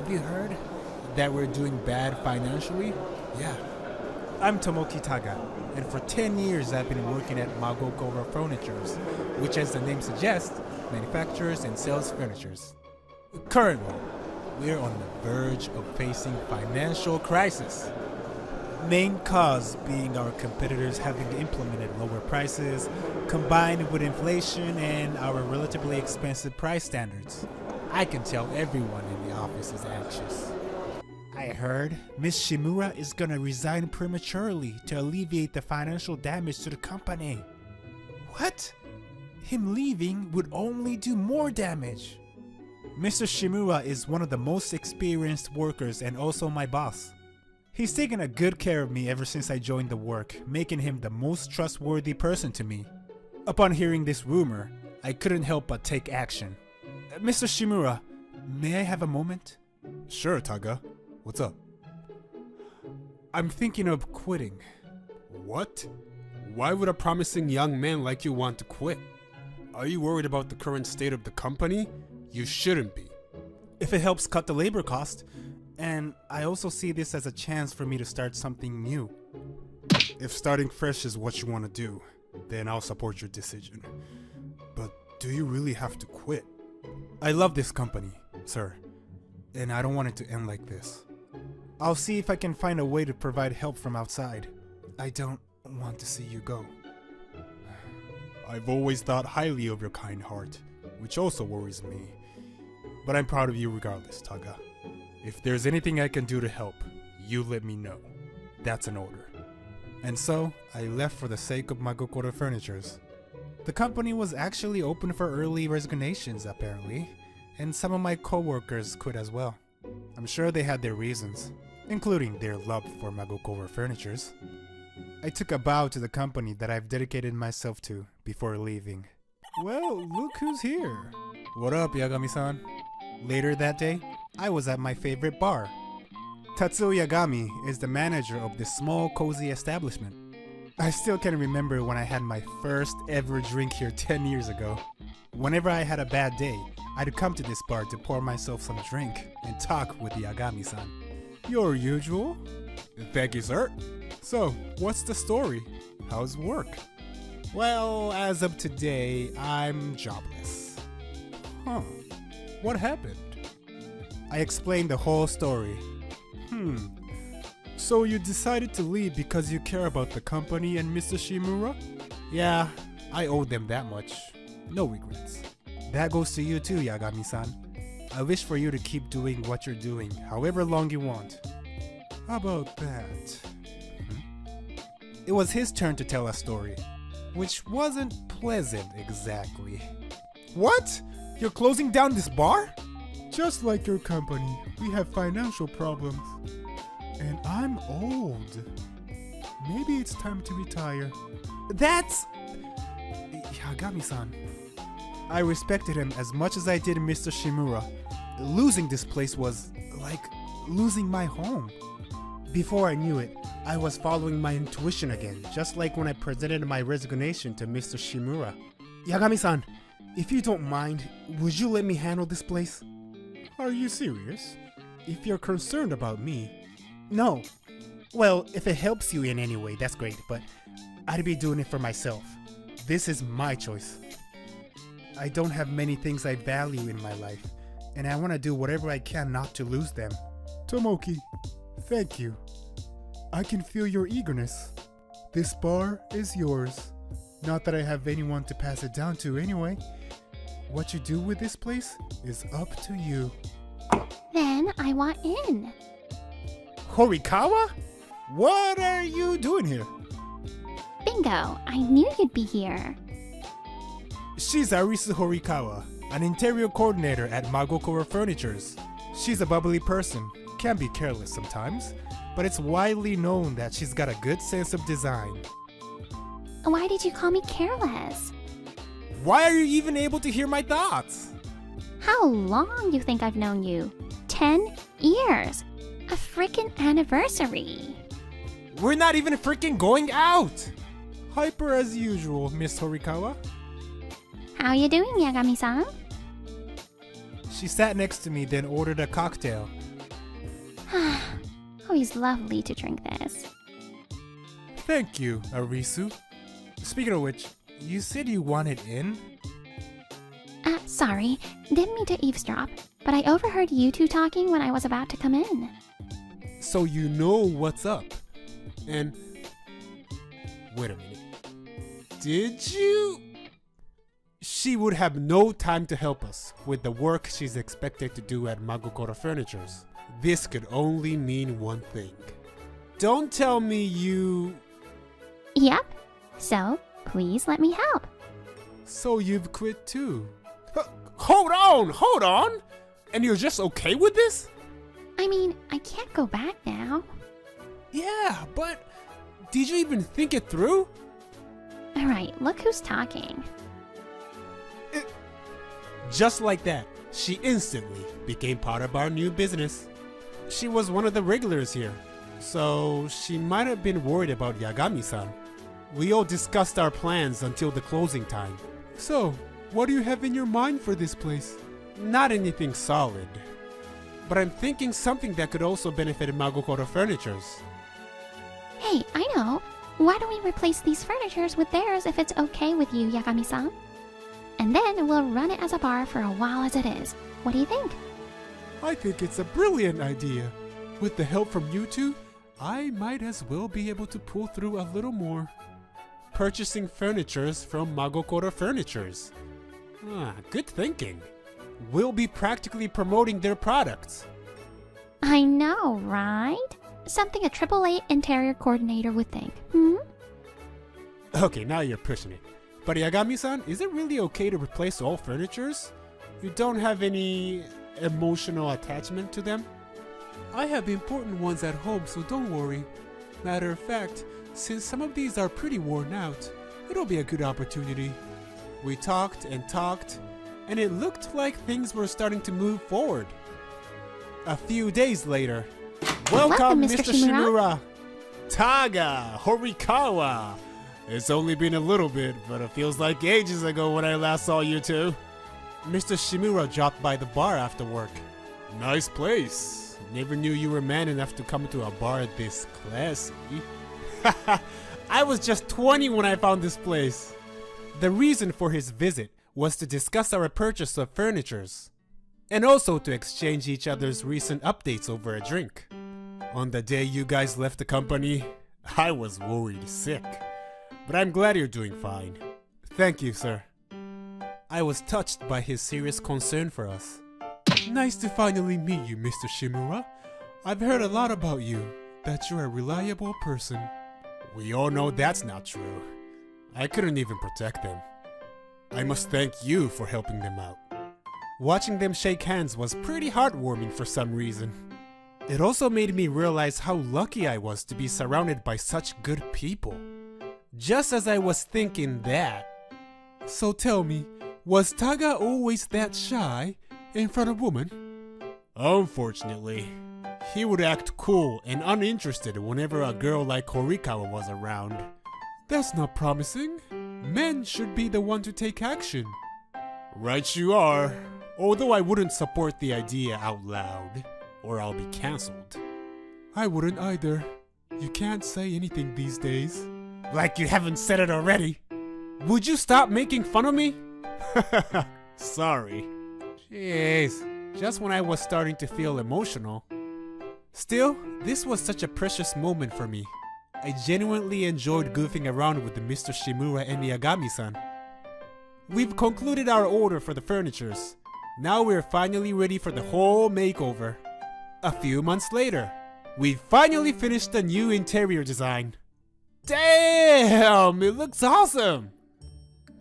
Have you heard that we're doing bad financially? Yeah. I'm Tomoki Taga, and for 10 years I've been working at Manga Furnitures, which, as the name suggests, manufactures and sells furnitures. Currently, we're on the verge of facing financial crisis. Main cause being our competitors having implemented lower prices, combined with inflation and our relatively expensive price standards. I can tell everyone in the office is anxious. I heard Miss Shimura is gonna resign prematurely to alleviate the financial damage to the company. What? Him leaving would only do more damage. Mr. Shimura is one of the most experienced workers and also my boss. He's taken a good care of me ever since I joined the work, making him the most trustworthy person to me. Upon hearing this rumor, I couldn't help but take action. Mr. Shimura, may I have a moment? Sure, Taga. What's up? I'm thinking of quitting. What? Why would a promising young man like you want to quit? Are you worried about the current state of the company? You shouldn't be. If it helps cut the labor cost, and I also see this as a chance for me to start something new. If starting fresh is what you want to do, then I'll support your decision. But do you really have to quit? I love this company, sir, and I don't want it to end like this. I'll see if I can find a way to provide help from outside. I don't want to see you go. I've always thought highly of your kind heart, which also worries me. But I'm proud of you regardless, Taga. If there's anything I can do to help, you let me know. That's an order. And so, I left for the sake of Magokoro Furnitures. The company was actually open for early resignations, apparently, and some of my coworkers quit as well. I'm sure they had their reasons, including their love for Magokoro Furnitures. I took a bow to the company that I've dedicated myself to before leaving. Well, look who's here. What up, Yagami-san? Later that day, I was at my favorite bar. Tatsuo Yagami is the manager of this small, cozy establishment. I still can remember when I had my first ever drink here 10 years ago. Whenever I had a bad day, I'd come to this bar to pour myself some drink and talk with Yagami-san. Your usual? Thank you, sir. So, what's the story? How's work? Well, as of today, I'm jobless. Huh. What happened? I explained the whole story. So you decided to leave because you care about the company and Mr. Shimura? Yeah, I owed them that much. No regrets. That goes to you too, Yagami-san. I wish for you to keep doing what you're doing, however long you want. How about that? It was his turn to tell a story, which wasn't pleasant exactly. What? You're closing down this bar? Just like your company, we have financial problems. And I'm old. Maybe it's time to retire. That's... Yagami-san. I respected him as much as I did Mr. Shimura. Losing this place was like losing my home. Before I knew it, I was following my intuition again, just like when I presented my resignation to Mr. Shimura. Yagami-san, if you don't mind, would you let me handle this place? Are you serious? If you're concerned about me... No. Well, if it helps you in any way, that's great, but I'd be doing it for myself. This is my choice. I don't have many things I value in my life, and I want to do whatever I can not to lose them. Tomoki, thank you. I can feel your eagerness. This bar is yours. Not that I have anyone to pass it down to anyway. What you do with this place is up to you. Then I want in. Horikawa? What are you doing here? Bingo, I knew you'd be here. She's Arisu Horikawa, an interior coordinator at Magokoro Furnitures. She's a bubbly person, can be careless sometimes, but it's widely known that she's got a good sense of design. Why did you call me careless? Why are you even able to hear my thoughts? How long you think I've known you? 10 years. A frickin' anniversary. We're not even freaking going out! Hyper as usual, Miss Horikawa. How you doing, Yagami-san? She sat next to me, then ordered a cocktail, Always lovely to drink this. Thank you, Arisu. Speaking of which, you said you wanted in? Sorry, didn't mean to eavesdrop, but I overheard you two talking when I was about to come in. So you know what's up. And wait a minute. Did you? She would have no time to help us with the work she's expected to do at Magokoro Furnitures. This could only mean one thing. Don't tell me you... Yep, so please let me help. So you've quit too? Hold on! And you're just okay with this? I mean, I can't go back now. Yeah, but did you even think it through? Alright, look who's talking. Just like that, she instantly became part of our new business. She was one of the regulars here, so she might have been worried about Yagami-san. We all discussed our plans until the closing time. So, what do you have in your mind for this place? Not anything solid, but I'm thinking something that could also benefit Magokoro Furnitures. Hey, I know. Why don't we replace these furnitures with theirs if it's okay with you, Yagami-san? And then we'll run it as a bar for a while as it is. What do you think? I think it's a brilliant idea. With the help from you two, I might as well be able to pull through a little more. Purchasing furnitures from Magokoro Furnitures. Good thinking. We'll be practically promoting their products. I know, right? Something a AAA interior coordinator would think. Okay, now you're pushing it. But Yagami-san, is it really okay to replace all furnitures? You don't have any emotional attachment to them? I have important ones at home, so don't worry. Matter of fact, since some of these are pretty worn out, it'll be a good opportunity. We talked, and it looked like things were starting to move forward. A few days later, welcome Mr. Shimura! Taga! Horikawa! It's only been a little bit, but it feels like ages ago when I last saw you two. Mr. Shimura dropped by the bar after work. Nice place. Never knew you were man enough to come to a bar this classy. I was just 20 when I found this place. The reason for his visit was to discuss our purchase of furnitures, and also to exchange each other's recent updates over a drink. On the day you guys left the company, I was worried sick. But I'm glad you're doing fine. Thank you, sir. I was touched by his serious concern for us. Nice to finally meet you, Mr. Shimura. I've heard a lot about you, that you're a reliable person. We all know that's not true. I couldn't even protect them. I must thank you for helping them out. Watching them shake hands was pretty heartwarming for some reason. It also made me realize how lucky I was to be surrounded by such good people. Just as I was thinking that. So tell me, was Taga always that shy in front of women? Unfortunately, he would act cool and uninterested whenever a girl like Horikawa was around. That's not promising. Men should be the one to take action. Right you are. Although I wouldn't support the idea out loud, or I'll be cancelled. I wouldn't either. You can't say anything these days. Like you haven't said it already. Would you stop making fun of me? Sorry. Jeez, just when I was starting to feel emotional. Still, this was such a precious moment for me. I genuinely enjoyed goofing around with Mr. Shimura and Yagami-san. We've concluded our order for the furnitures. Now we're finally ready for the whole makeover. A few months later, we've finally finished the new interior design. Damn, it looks awesome!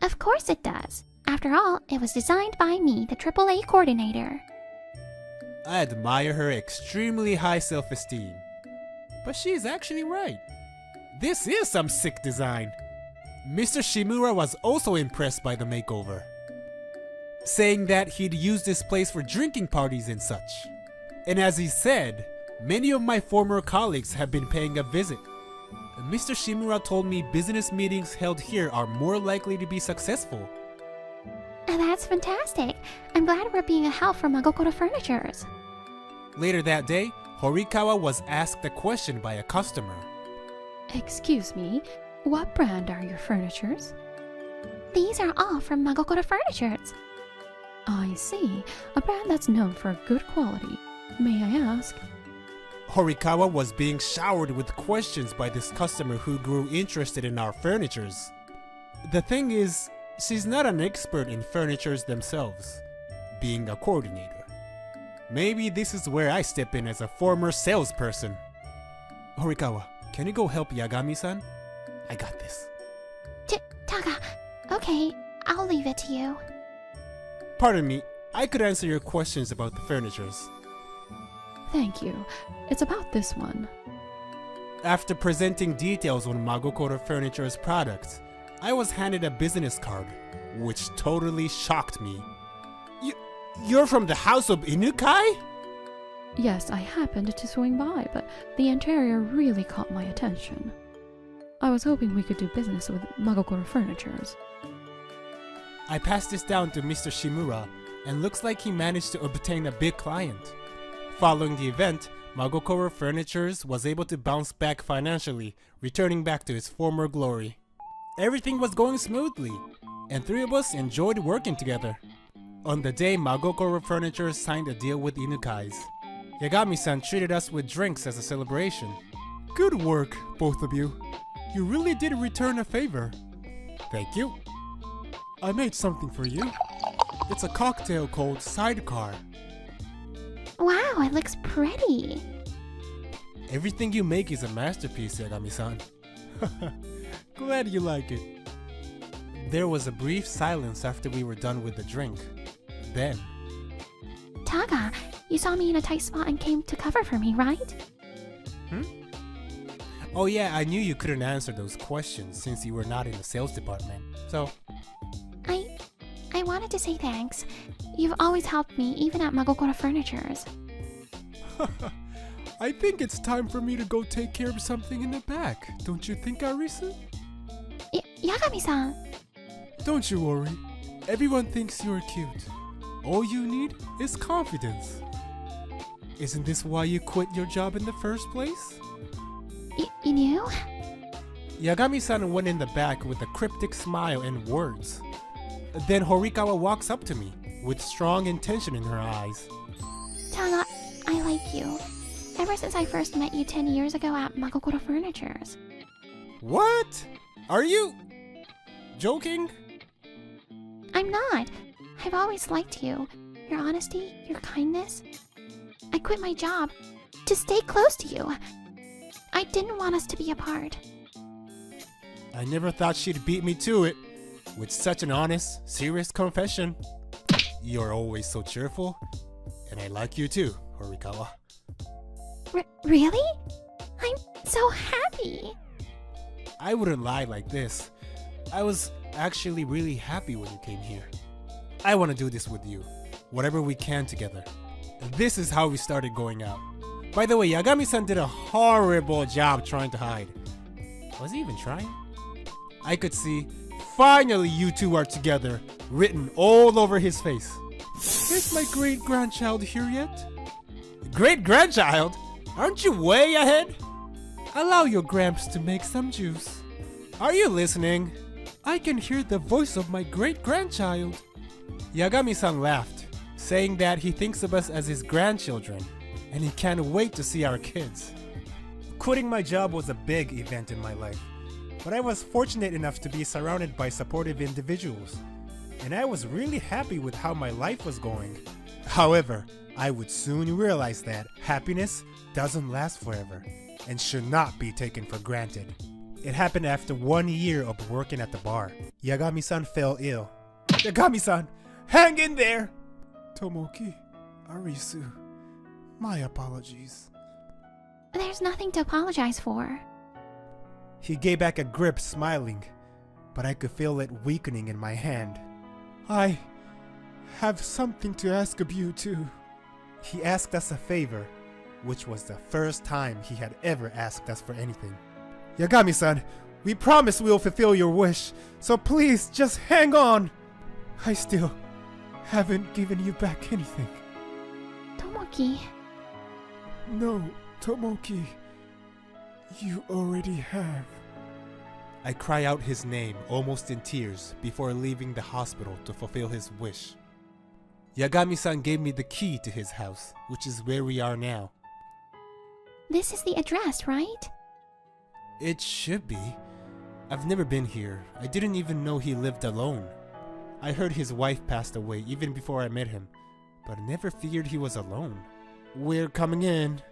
Of course it does. After all, it was designed by me, the AAA coordinator. I admire her extremely high self-esteem. But she's actually right. This is some sick design. Mr. Shimura was also impressed by the makeover, saying that he'd use this place for drinking parties and such. And as he said, many of my former colleagues have been paying a visit. Mr. Shimura told me business meetings held here are more likely to be successful. That's fantastic. I'm glad we're being a help for Magokoro Furnitures. Later that day, Horikawa was asked a question by a customer. Excuse me, what brand are your furnitures? These are all from Magokoro Furnitures. I see, a brand that's known for good quality. May I ask? Horikawa was being showered with questions by this customer who grew interested in our furnitures. The thing is, she's not an expert in furnitures themselves, being a coordinator. Maybe this is where I step in as a former salesperson. Horikawa, can you go help Yagami-san? I got this. Taga, okay, I'll leave it to you. Pardon me, I could answer your questions about the furnitures. Thank you. It's about this one. After presenting details on Magokoro Furniture's products, I was handed a business card, which totally shocked me. You're from the house of Inukai? Yes, I happened to swing by, but the interior really caught my attention. I was hoping we could do business with Magokoro Furnitures. I passed this down to Mr. Shimura, and looks like he managed to obtain a big client. Following the event, Magokoro Furnitures was able to bounce back financially, returning back to its former glory. Everything was going smoothly, and three of us enjoyed working together. On the day Magokoro Furnitures signed a deal with Inukai's, Yagami-san treated us with drinks as a celebration. Good work, both of you. You really did return a favor. Thank you. I made something for you. It's a cocktail called Sidecar. Wow, it looks pretty. Everything you make is a masterpiece, Yagami-san. Glad you like it. There was a brief silence after we were done with the drink. Then, Taga, you saw me in a tight spot and came to cover for me, right? oh yeah, I knew you couldn't answer those questions since you were not in the sales department. So, I wanted to say thanks. You've always helped me, even at Magokoro Furnitures. I think it's time for me to go take care of something in the back. Don't you think, Arisu? Yagami-san. Don't you worry. Everyone thinks you're cute. All you need is confidence. Isn't this why you quit your job in the first place? You knew? Yagami-san went in the back with a cryptic smile and words. Then Horikawa walks up to me, with strong intention in her eyes. Taga, I like you. Ever since I first met you 10 years ago at Magokoro Furnitures. What? Are you joking? I'm not. I've always liked you. Your honesty, your kindness. I quit my job to stay close to you. I didn't want us to be apart. I never thought she'd beat me to it. With such an honest, serious confession. You're always so cheerful, and I like you too, Horikawa. Really? I'm so happy. I wouldn't lie like this. I was actually really happy when you came here. I want to do this with you, whatever we can together. This is how we started going out. By the way, Yagami-san did a horrible job trying to hide. Was he even trying? I could see, finally you two are together, written all over his face. Is my great-grandchild here yet? Great-grandchild? Aren't you way ahead? Allow your gramps to make some juice. Are you listening? I can hear the voice of my great-grandchild. Yagami-san laughed, saying that he thinks of us as his grandchildren, and he can't wait to see our kids. Quitting my job was a big event in my life, but I was fortunate enough to be surrounded by supportive individuals, and I was really happy with how my life was going. However, I would soon realize that happiness doesn't last forever and should not be taken for granted. It happened after 1 year of working at the bar. Yagami-san fell ill. Yagami-san, hang in there! Tomoki, Arisu, my apologies. There's nothing to apologize for. He gave back a grip, smiling, but I could feel it weakening in my hand. I have something to ask of you too. He asked us a favor, which was the first time he had ever asked us for anything. Yagami-san, we promise we'll fulfill your wish, so please just hang on. I still haven't given you back anything. Tomoki. No, Tomoki. You already have. I cry out his name almost in tears before leaving the hospital to fulfill his wish. Yagami-san gave me the key to his house, which is where we are now. This is the address, right? It should be. I've never been here. I didn't even know he lived alone. I heard his wife passed away even before I met him, but never figured he was alone. We're coming in.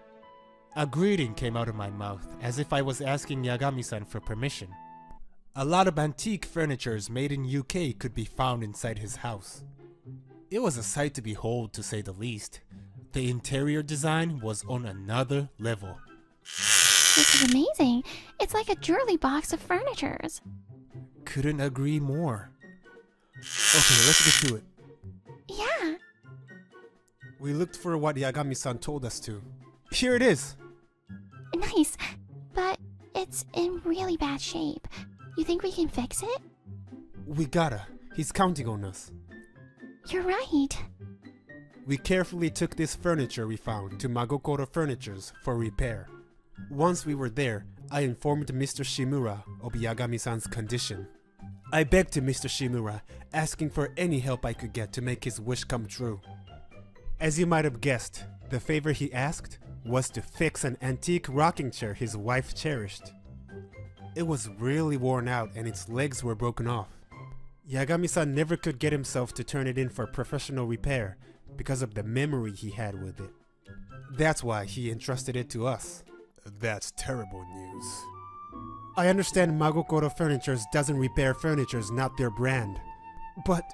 A greeting came out of my mouth, as if I was asking Yagami-san for permission. A lot of antique furnitures made in UK could be found inside his house. It was a sight to behold, to say the least. The interior design was on another level. This is amazing. It's like a jewelry box of furnitures. Couldn't agree more. Okay, let's get to it. Yeah. We looked for what Yagami-san told us to. Here it is! Nice. But it's in really bad shape. You think we can fix it? We gotta. He's counting on us. You're right. We carefully took this furniture we found to Magokoro Furnitures for repair. Once we were there, I informed Mr. Shimura of Yagami-san's condition. I begged to Mr. Shimura, asking for any help I could get to make his wish come true. As you might have guessed, the favor he asked was to fix an antique rocking chair his wife cherished. It was really worn out and its legs were broken off. Yagami-san never could get himself to turn it in for professional repair because of the memory he had with it. That's why he entrusted it to us. That's terrible news. I understand Magokoro Furnitures doesn't repair furnitures not their brand. But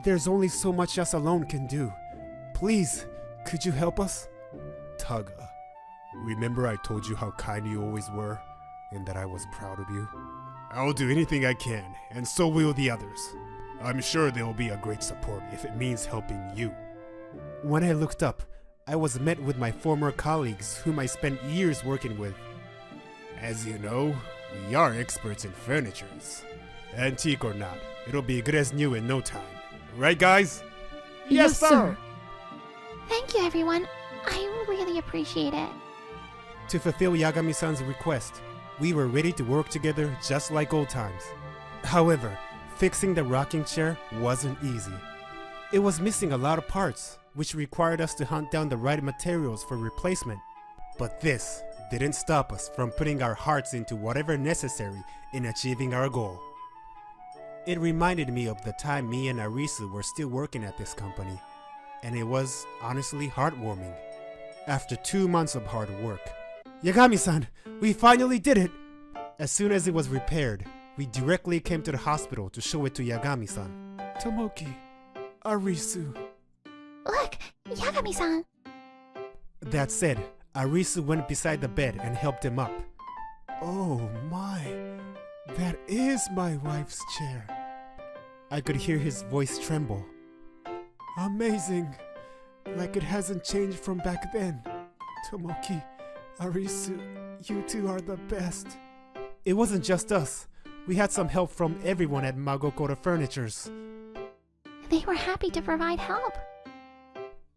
there's only so much us alone can do. Please, could you help us? Taga, remember I told you how kind you always were, and that I was proud of you? I'll do anything I can, and so will the others. I'm sure they will be a great support if it means helping you. When I looked up, I was met with my former colleagues whom I spent years working with. As you know, we are experts in furnitures. Antique or not, it'll be good as new in no time. Right, guys? Yes, sir. Thank you, everyone. I really appreciate it. To fulfill Yagami-san's request, we were ready to work together just like old times. However, fixing the rocking chair wasn't easy. It was missing a lot of parts, which required us to hunt down the right materials for replacement. But this didn't stop us from putting our hearts into whatever necessary in achieving our goal. It reminded me of the time me and Arisu were still working at this company, and it was honestly heartwarming. After 2 months of hard work, Yagami-san, we finally did it! As soon as it was repaired, we directly came to the hospital to show it to Yagami-san. Tomoki, Arisu. Look, Yagami-san. That said, Arisu went beside the bed and helped him up. Oh my, that is my wife's chair. I could hear his voice tremble. Amazing, like it hasn't changed from back then. Tomoki, Arisu, you two are the best. It wasn't just us. We had some help from everyone at Magokoro Furnitures. They were happy to provide help.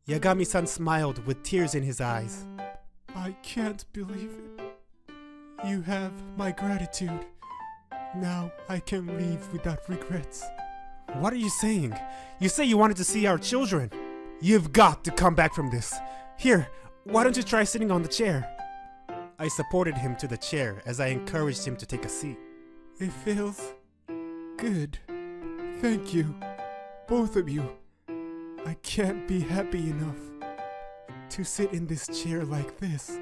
Yagami-san smiled with tears in his eyes. I can't believe it. You have my gratitude. Now I can leave without regrets. What are you saying? You say you wanted to see our children. You've got to come back from this. Here, why don't you try sitting on the chair? I supported him to the chair as I encouraged him to take a seat. It feels good. Thank you, both of you. I can't be happy enough. To sit in this chair like this,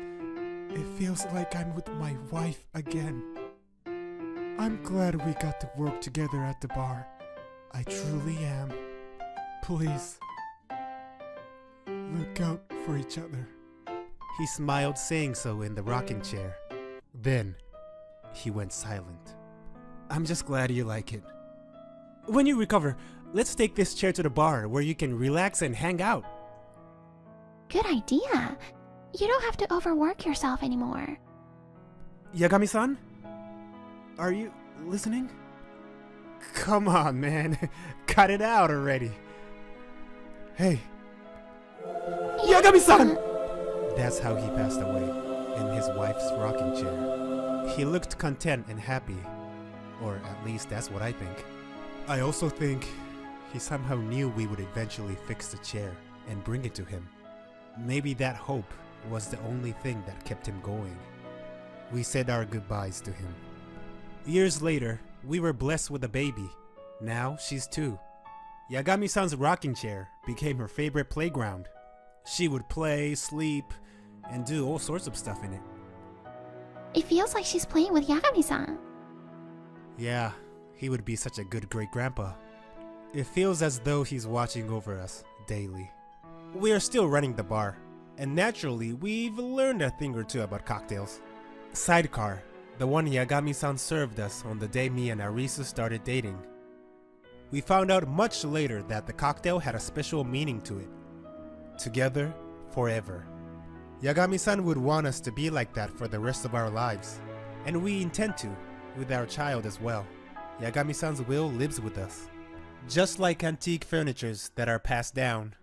it feels like I'm with my wife again. I'm glad we got to work together at the bar. I truly am. Please, look out for each other. He smiled, saying so in the rocking chair. Then, he went silent. I'm just glad you like it. When you recover, let's take this chair to the bar where you can relax and hang out. Good idea. You don't have to overwork yourself anymore. Yagami-san? Are you listening? Come on, man. Cut it out already. Hey. Yagami-san! That's how he passed away, in his wife's rocking chair. He looked content and happy, or at least that's what I think. I also think he somehow knew we would eventually fix the chair and bring it to him. Maybe that hope was the only thing that kept him going. We said our goodbyes to him. Years later, we were blessed with a baby. Now she's 2. Yagami-san's rocking chair became her favorite playground. She would play, sleep, and do all sorts of stuff in it. It feels like she's playing with Yagami-san. Yeah, he would be such a good great-grandpa. It feels as though he's watching over us daily. We are still running the bar, and naturally, we've learned a thing or two about cocktails. Sidecar, the one Yagami-san served us on the day me and Arisu started dating. We found out much later that the cocktail had a special meaning to it. Together, forever. Yagami-san would want us to be like that for the rest of our lives. And we intend to, with our child as well. Yagami-san's will lives with us. Just like antique furnitures that are passed down.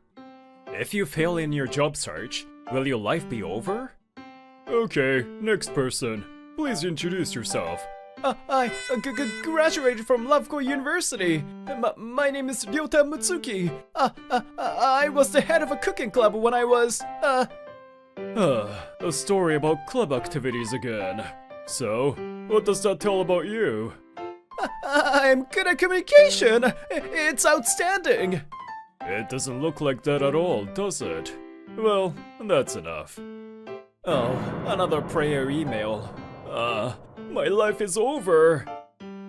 If you fail in your job search, will your life be over? Okay, next person. Please introduce yourself. I graduated from Lovecore University. My name is Ryota Mutsuki. I was the head of a cooking club when I was, A story about club activities again. So, what does that tell about you? I'm good at communication. It's outstanding. It doesn't look like that at all, does it? Well, that's enough. Oh, another prayer email. My life is over.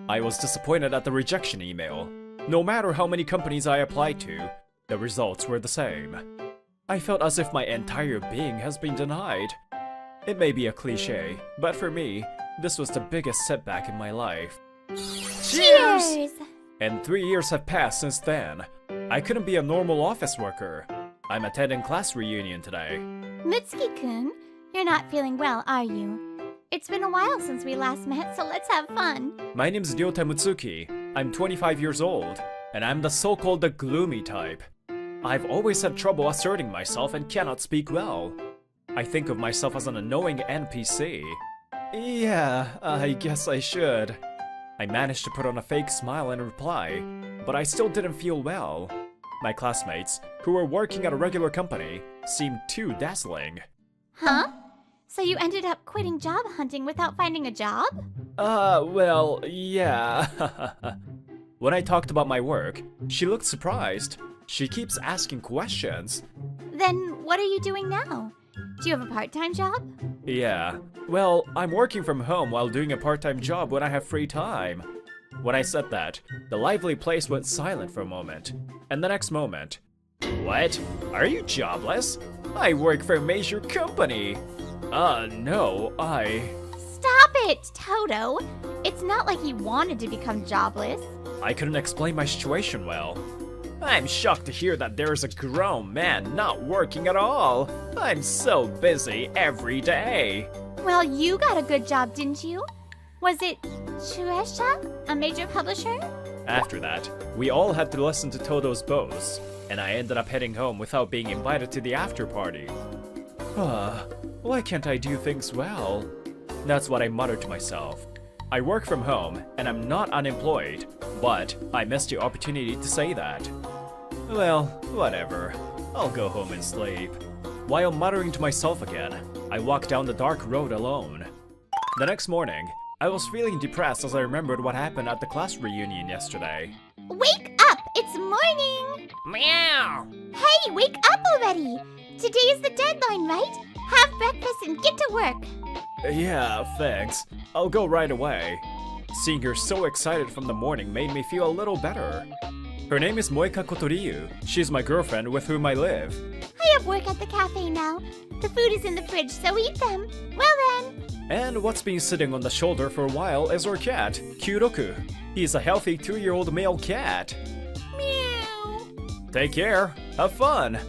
I was disappointed at the rejection email. No matter how many companies I applied to, the results were the same. I felt as if my entire being has been denied. It may be a cliche, but for me, this was the biggest setback in my life. Cheers! And 3 years have passed since then. I couldn't be a normal office worker. I'm attending class reunion today. Mitsuki-kun, you're not feeling well, are you? It's been a while since we last met, so let's have fun. My name's Ryota Mutsuki. I'm 25 years old, and I'm the so-called the gloomy type. I've always had trouble asserting myself and cannot speak well. I think of myself as an annoying NPC. Yeah, I guess I should. I managed to put on a fake smile and reply, but I still didn't feel well. My classmates, who were working at a regular company, seemed too dazzling. Huh? So you ended up quitting job hunting without finding a job? Well, yeah. When I talked about my work, she looked surprised. She keeps asking questions. Then what are you doing now? Do you have a part-time job? Yeah. Well, I'm working from home while doing a part-time job when I have free time. When I said that, the lively place went silent for a moment. And the next moment, what? Are you jobless? I work for a major company. No, Stop it, Toto! It's not like he wanted to become jobless. I couldn't explain my situation well. I'm shocked to hear that there's a grown man not working at all. I'm so busy every day. Well, you got a good job, didn't you? Was it Shueisha, a major publisher? After that, we all had to listen to Toto's boast, and I ended up heading home without being invited to the after party. Why can't I do things well? That's what I muttered to myself. I work from home, and I'm not unemployed, but I missed the opportunity to say that. Well, whatever. I'll go home and sleep. While muttering to myself again, I walked down the dark road alone. The next morning, I was feeling depressed as I remembered what happened at the class reunion yesterday. Wake up! It's morning! Meow! Hey, wake up already! Today is the deadline, right? Have breakfast and get to work. Yeah, thanks. I'll go right away. Seeing her so excited from the morning made me feel a little better. Her name is Moeka Kotoriyu. She's my girlfriend with whom I live. I have work at the cafe now. The food is in the fridge, so eat them. Well then. And what's been sitting on the shoulder for a while is our cat, Kyuroku. He's a healthy 2-year-old male cat. Meow. Take care. Have fun.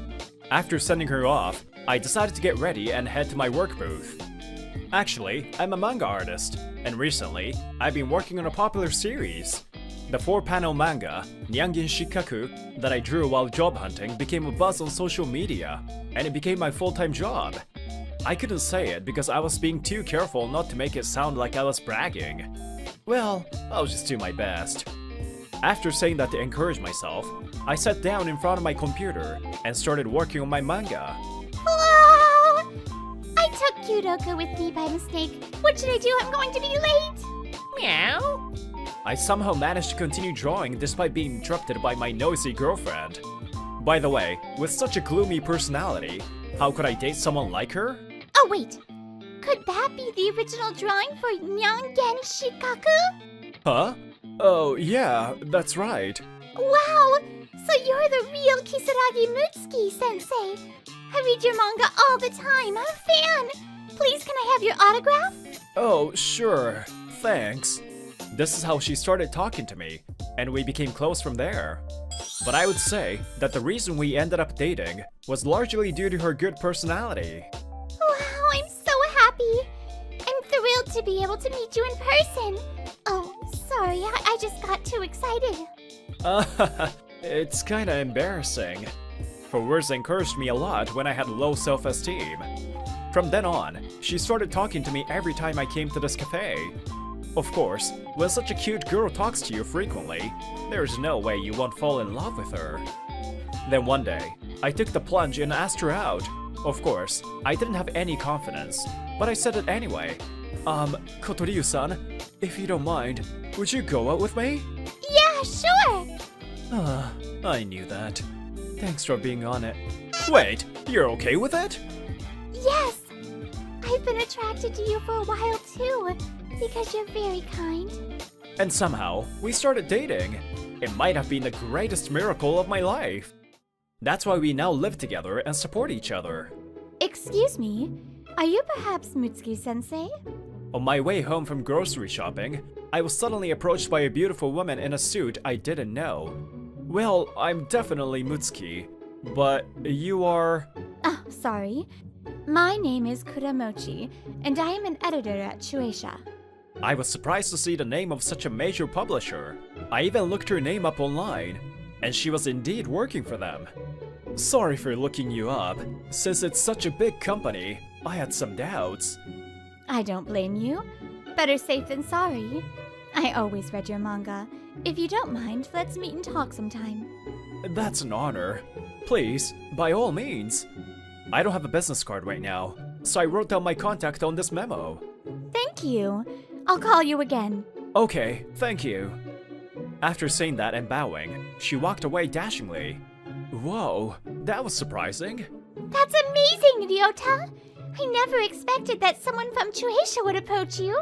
After sending her off, I decided to get ready and head to my work booth. Actually, I'm a manga artist, and recently, I've been working on a popular series. The 4-panel manga, Nyangin Shikaku, that I drew while job hunting became a buzz on social media, and it became my full-time job. I couldn't say it because I was being too careful not to make it sound like I was bragging. Well, I'll just do my best. After saying that to encourage myself, I sat down in front of my computer and started working on my manga. Whoa! I took Kyudoka with me by mistake. What should I do? I'm going to be late. Meow. I somehow managed to continue drawing despite being interrupted by my noisy girlfriend. By the way, with such a gloomy personality, how could I date someone like her? Oh, wait. Could that be the original drawing for Nyangen Shikaku? Huh? Oh, yeah, that's right. Wow! So you're the real Kisaragi Mutsuki sensei. I read your manga all the time. I'm a fan. Please, can I have your autograph? Oh, sure. Thanks. This is how she started talking to me, and we became close from there. But I would say that the reason we ended up dating was largely due to her good personality. Wow, I'm so happy. I'm thrilled to be able to meet you in person. Oh, sorry, I just got too excited. It's kinda embarrassing. Her words encouraged me a lot when I had low self-esteem. From then on, she started talking to me every time I came to this cafe. Of course, when such a cute girl talks to you frequently, there's no way you won't fall in love with her. Then one day, I took the plunge and asked her out. Of course, I didn't have any confidence, but I said it anyway. Kotoryu-san, if you don't mind, would you go out with me? Yeah, sure. I knew that. Thanks for being on it. Wait, you're okay with it? Yes. I've been attracted to you for a while too, because you're very kind. And somehow, we started dating. It might have been the greatest miracle of my life. That's why we now live together and support each other. Excuse me, are you perhaps Mutsuki-sensei? On my way home from grocery shopping, I was suddenly approached by a beautiful woman in a suit I didn't know. Well, I'm definitely Mutsuki, but you are... Oh, sorry. My name is Kuramochi, and I am an editor at Shueisha. I was surprised to see the name of such a major publisher. I even looked her name up online, and she was indeed working for them. Sorry for looking you up. Since it's such a big company, I had some doubts. I don't blame you. Better safe than sorry. I always read your manga. If you don't mind, let's meet and talk sometime. That's an honor. Please, by all means. I don't have a business card right now, so I wrote down my contact on this memo. Thank you. I'll call you again. Okay, thank you. After saying that and bowing, she walked away dashingly. Whoa, that was surprising. That's amazing, Ryota! I never expected that someone from Shueisha would approach you.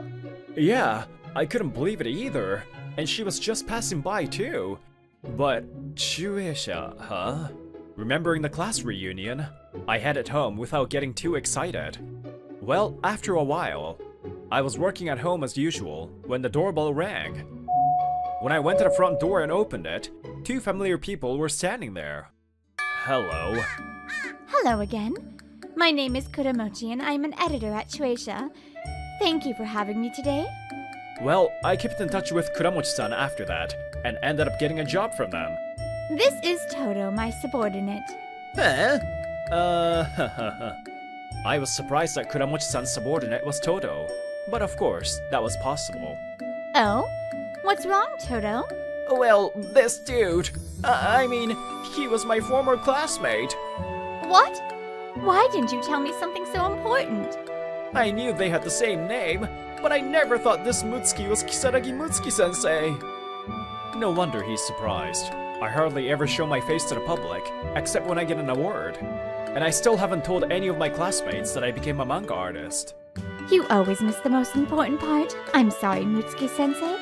Yeah, I couldn't believe it either. And she was just passing by too. But Shueisha, huh? Remembering the class reunion, I headed home without getting too excited. Well, after a while, I was working at home as usual when the doorbell rang. When I went to the front door and opened it, two familiar people were standing there. Hello. Hello again. My name is Kuramochi and I'm an editor at Shueisha. Thank you for having me today. Well, I kept in touch with Kuramochi-san after that, and ended up getting a job from them. This is Toto, my subordinate. Huh? I was surprised that Kuramochi-san's subordinate was Toto, but of course, that was possible. Oh? What's wrong, Toto? Well, this dude, I mean, he was my former classmate. What? Why didn't you tell me something so important? I knew they had the same name, but I never thought this Mutsuki was Kisaragi Mutsuki-sensei. No wonder he's surprised. I hardly ever show my face to the public, except when I get an award. And I still haven't told any of my classmates that I became a manga artist. You always miss the most important part. I'm sorry, Mutsuki-sensei.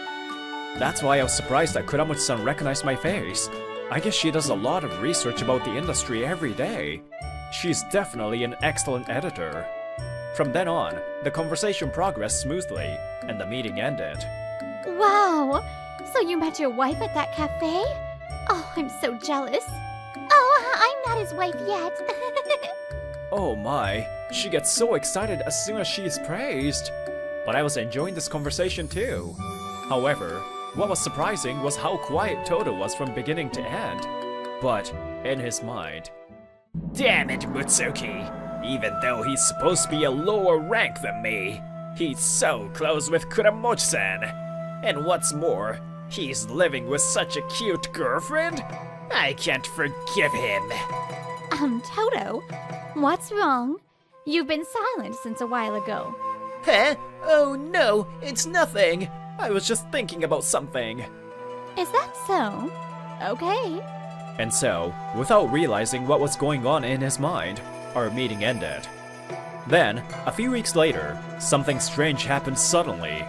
That's why I was surprised that Kuramochi-san recognized my face. I guess she does a lot of research about the industry every day. She's definitely an excellent editor. From then on, the conversation progressed smoothly, and the meeting ended. Wow! So you met your wife at that cafe? Oh, I'm so jealous. Oh, I'm not his wife yet. Oh my, she gets so excited as soon as she is praised. But I was enjoying this conversation too. However, what was surprising was how quiet Toto was from beginning to end. But, in his mind, damn it, Mutsuki! Even though he's supposed to be a lower rank than me, he's so close with Kuramochi-san. And what's more, he's living with such a cute girlfriend? I can't forgive him. Toto, what's wrong? You've been silent since a while ago. Huh? Oh no, it's nothing. I was just thinking about something. Is that so? Okay. And so, without realizing what was going on in his mind, our meeting ended. Then, a few weeks later, something strange happened suddenly.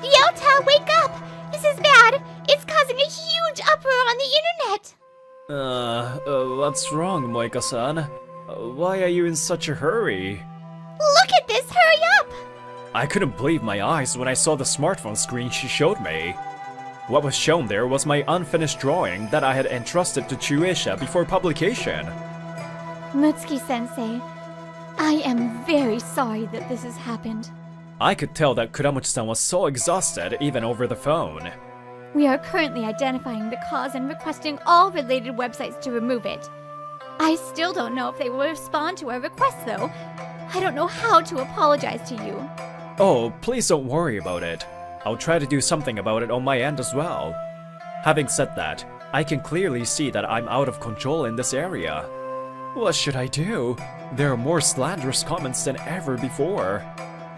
Ryota, wake up! This is bad! It's causing a huge uproar on the internet! What's wrong, Moika-san? Why are you in such a hurry? Look at this! Hurry up! I couldn't believe my eyes when I saw the smartphone screen she showed me. What was shown there was my unfinished drawing that I had entrusted to Shueisha before publication. Mutsuki-sensei, I am very sorry that this has happened. I could tell that Kuramochi-san was so exhausted even over the phone. We are currently identifying the cause and requesting all related websites to remove it. I still don't know if they will respond to our request, though. I don't know how to apologize to you. Oh, please don't worry about it. I'll try to do something about it on my end as well. Having said that, I can clearly see that I'm out of control in this area. What should I do? There are more slanderous comments than ever before.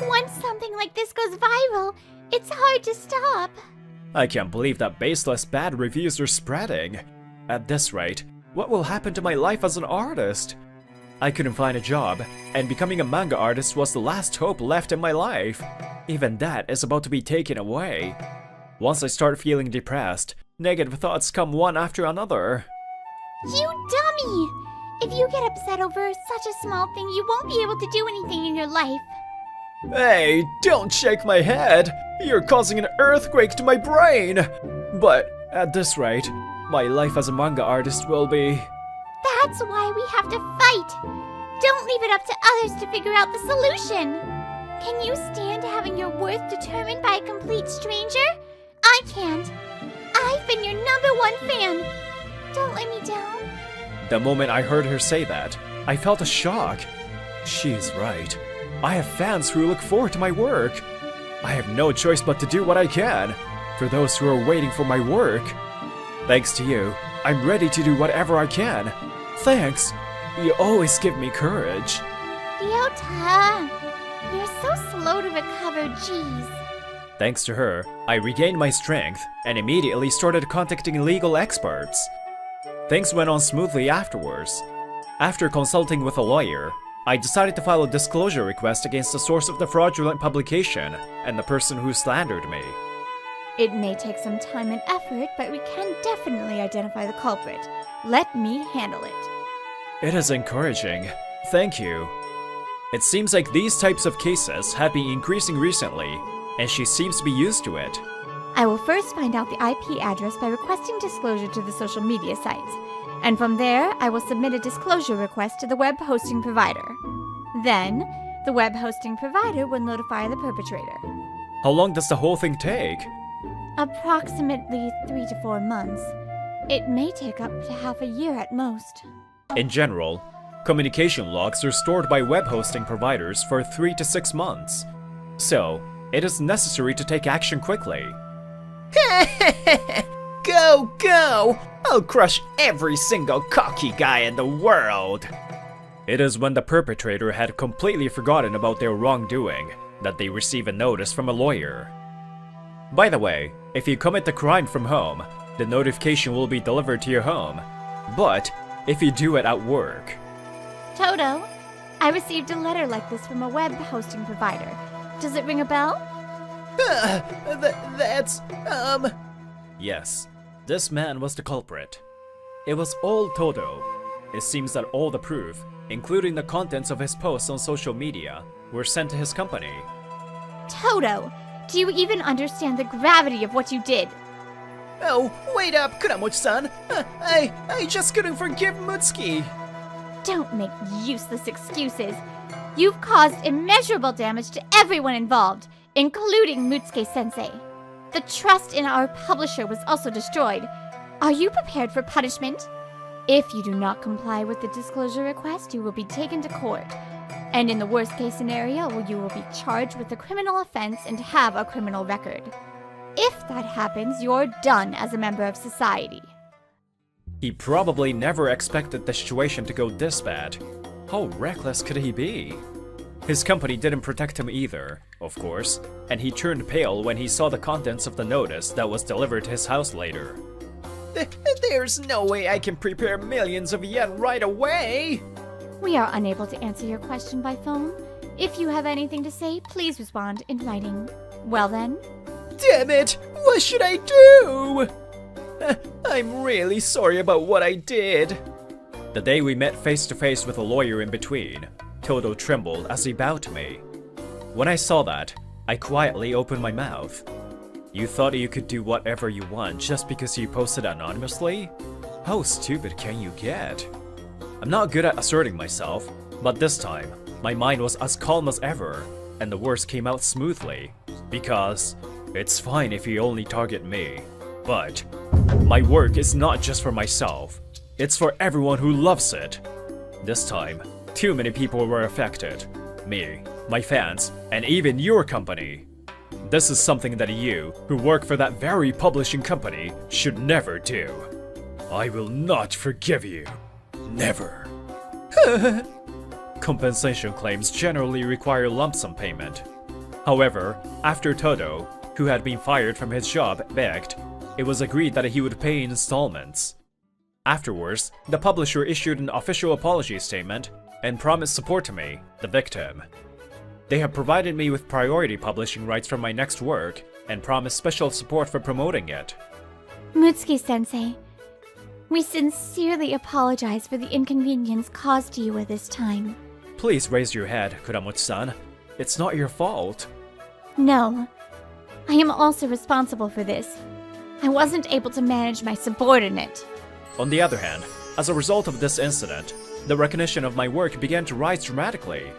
Once something like this goes viral, it's hard to stop. I can't believe that baseless bad reviews are spreading. At this rate, what will happen to my life as an artist? I couldn't find a job, and becoming a manga artist was the last hope left in my life. Even that is about to be taken away. Once I start feeling depressed, negative thoughts come one after another. You dummy! If you get upset over such a small thing, you won't be able to do anything in your life. Hey, don't shake my head! You're causing an earthquake to my brain! But at this rate, my life as a manga artist will be... That's why we have to fight! Don't leave it up to others to figure out the solution! Can you stand having your worth determined by a complete stranger? I can't. I've been your #1 fan. Don't let me down. The moment I heard her say that, I felt a shock. She's right. I have fans who look forward to my work. I have no choice but to do what I can for those who are waiting for my work. Thanks to you, I'm ready to do whatever I can. Thanks. You always give me courage. Ryota, you're so slow to recover, jeez. Thanks to her, I regained my strength and immediately started contacting legal experts. Things went on smoothly afterwards. After consulting with a lawyer, I decided to file a disclosure request against the source of the fraudulent publication and the person who slandered me. It may take some time and effort, but we can definitely identify the culprit. Let me handle it. It is encouraging. Thank you. It seems like these types of cases have been increasing recently, and she seems to be used to it. I will first find out the IP address by requesting disclosure to the social media sites, and from there, I will submit a disclosure request to the web hosting provider. Then, the web hosting provider will notify the perpetrator. How long does the whole thing take? Approximately 3 to 4 months. It may take up to half a year at most. In general, communication logs are stored by web hosting providers for 3 to 6 months. So, it is necessary to take action quickly. Go, go! I'll crush every single cocky guy in the world! It is when the perpetrator had completely forgotten about their wrongdoing that they receive a notice from a lawyer. By the way, if you commit the crime from home, the notification will be delivered to your home. But if you do it at work... Toto, I received a letter like this from a web hosting provider. Does it ring a bell? Yes, this man was the culprit. It was all Toto. It seems that all the proof, including the contents of his posts on social media, were sent to his company. Toto, do you even understand the gravity of what you did? Oh, wait up, Kuramochi-san! I just couldn't forgive Mutsuki! Don't make useless excuses. You've caused immeasurable damage to everyone involved, including Mutsuki-sensei. The trust in our publisher was also destroyed. Are you prepared for punishment? If you do not comply with the disclosure request, you will be taken to court, And in the worst case scenario, you will be charged with a criminal offense and have a criminal record. If that happens, you're done as a member of society. He probably never expected the situation to go this bad. How reckless could he be? His company didn't protect him either, of course, and he turned pale when he saw the contents of the notice that was delivered to his house later. There's no way I can prepare millions of yen right away! We are unable to answer your question by phone. If you have anything to say, please respond in writing. Well then. Damn it! What should I do? I'm really sorry about what I did. The day we met face to face with a lawyer in between, Todo trembled as he bowed to me. When I saw that, I quietly opened my mouth. You thought you could do whatever you want just because you posted anonymously? How stupid can you get? I'm not good at asserting myself, but this time, my mind was as calm as ever, and the worst came out smoothly. Because it's fine if you only target me, but my work is not just for myself, it's for everyone who loves it. This time, too many people were affected. Me, my fans, and even your company. This is something that you, who work for that very publishing company, should never do. I will not forgive you. Never. Compensation claims generally require lump sum payment. However, after Todo, who had been fired from his job, begged, it was agreed that he would pay in installments. Afterwards, the publisher issued an official apology statement and promised support to me, the victim. They have provided me with priority publishing rights for my next work and promised special support for promoting it. Mutsuki-sensei, we sincerely apologize for the inconvenience caused to you at this time. Please raise your head, Kuramochi-san. It's not your fault. No, I am also responsible for this. I wasn't able to manage my subordinate. On the other hand, as a result of this incident, the recognition of my work began to rise dramatically.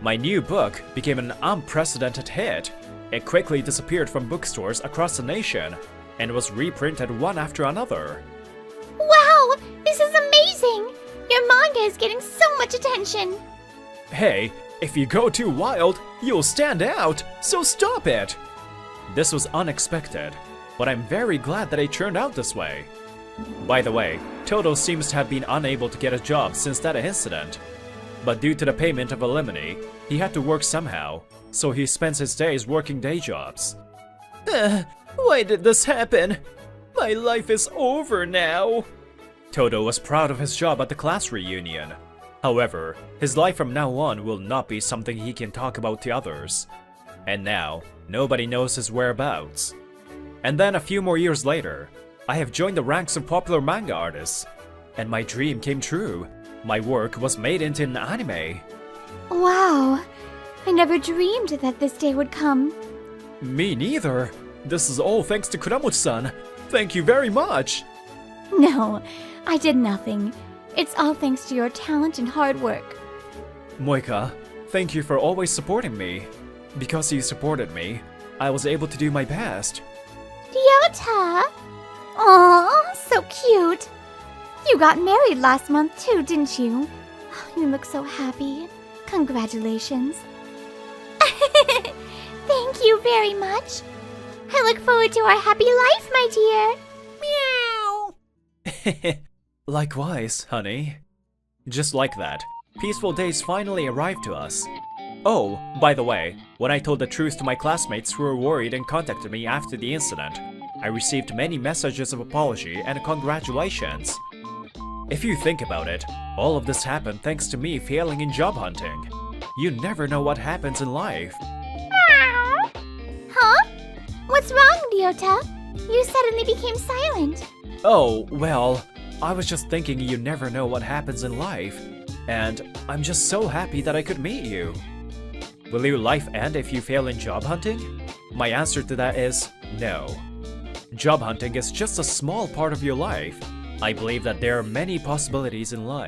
My new book became an unprecedented hit. It quickly disappeared from bookstores across the nation and was reprinted one after another. Wow! This is amazing! Your manga is getting so much attention! Hey, if you go too wild, you'll stand out, so stop it! This was unexpected, but I'm very glad that it turned out this way. By the way, Todo seems to have been unable to get a job since that incident. But due to the payment of alimony, he had to work somehow, so he spends his days working day jobs. Why did this happen? My life is over now. Todo was proud of his job at the class reunion. However, his life from now on will not be something he can talk about to others. And now, nobody knows his whereabouts. And then a few more years later, I have joined the ranks of popular manga artists. And my dream came true. My work was made into an anime. Wow, I never dreamed that this day would come. Me neither. This is all thanks to Kuramochi-san. Thank you very much. No, I did nothing. It's all thanks to your talent and hard work. Moika, thank you for always supporting me. Because you supported me, I was able to do my best. Ryota! Aw, so cute. You got married last month too, didn't you? You look so happy. Congratulations. Thank you very much. I look forward to our happy life, my dear. Meow. Likewise, honey. Just like that, peaceful days finally arrived to us. Oh, by the way, when I told the truth to my classmates who were worried and contacted me after the incident, I received many messages of apology and congratulations. If you think about it, all of this happened thanks to me failing in job hunting. You never know what happens in life. Huh? What's wrong, Ryota? You suddenly became silent. Oh, well, I was just thinking you never know what happens in life. And I'm just so happy that I could meet you. Will your life end if you fail in job hunting? My answer to that is no. Job hunting is just a small part of your life. I believe that there are many possibilities in life.